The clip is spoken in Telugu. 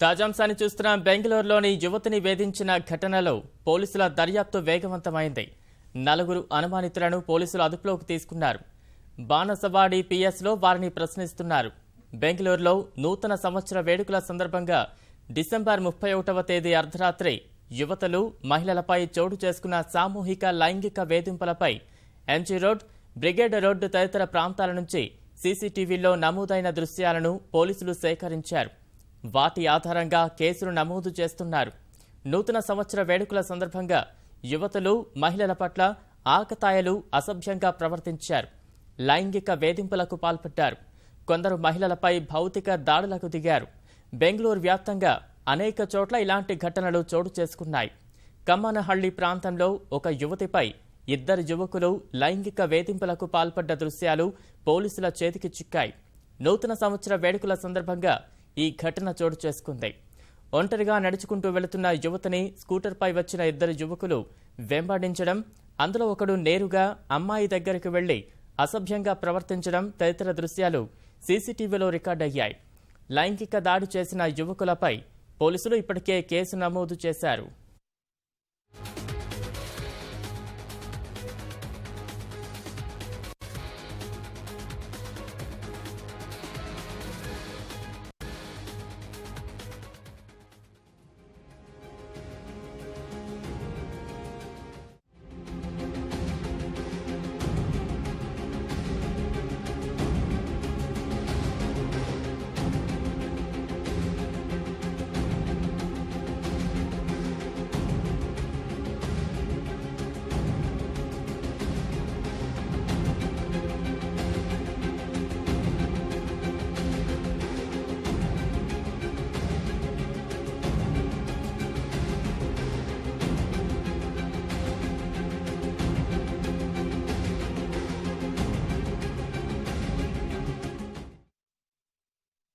తాజాంశాన్ని చూస్తున్న బెంగళూరులోని యువతిని వేధించిన ఘటనలో పోలీసుల దర్యాప్తు వేగవంతమైంది. 4 అనుమానితులను పోలీసులు అదుపులోకి తీసుకున్నారు. బాణసవాడి పిఎస్లో వారిని ప్రశ్నిస్తున్నారు. బెంగళూరులో నూతన సంవత్సర వేడుకల సందర్భంగా డిసెంబర్ 31వ తేదీ అర్ధరాత్రి యువతులు, మహిళలపై చోటు చేసుకున్న సామూహిక లైంగిక వేధింపులపై ఎంజీ రోడ్, బ్రిగేడ్ రోడ్డు తదితర ప్రాంతాల నుంచి సీసీటీవీలో నమోదైన దృశ్యాలను పోలీసులు సేకరించారు. వాటి ఆధారంగా కేసులు నమోదు చేస్తున్నారు. నూతన సంవత్సర వేడుకల సందర్భంగా యువతులు, మహిళల పట్ల ఆకతాయిలు అసభ్యంగా ప్రవర్తించారు. లైంగిక వేధింపులకు పాల్పడ్డారు. కొందరు మహిళలపై భౌతిక దాడులకు దిగారు. బెంగళూరు వ్యాప్తంగా అనేక చోట్ల ఇలాంటి ఘటనలు చోటు చేసుకున్నాయి. కమ్మనహళ్లి ప్రాంతంలో ఒక యువతిపై 2 యువకులు లైంగిక వేధింపులకు పాల్పడ్డ దృశ్యాలు పోలీసుల చేతికి చిక్కాయి. నూతన సంవత్సర వేడుకల సందర్భంగా ఈ ఘటన చోటు చేసుకుంది. ఒంటరిగా నడుచుకుంటూ వెళుతున్న యువతిని స్కూటర్పై వచ్చిన 2 యువకులు వెంబడించడం, అందులో ఒకడు నేరుగా అమ్మాయి దగ్గరికి వెళ్లి అసభ్యంగా ప్రవర్తించడం తదితర దృశ్యాలు సీసీటీవీలో రికార్డయ్యాయి. లైంగిక దాడి చేసిన యువకులపై పోలీసులు ఇప్పటికే కేసు నమోదు చేశారు.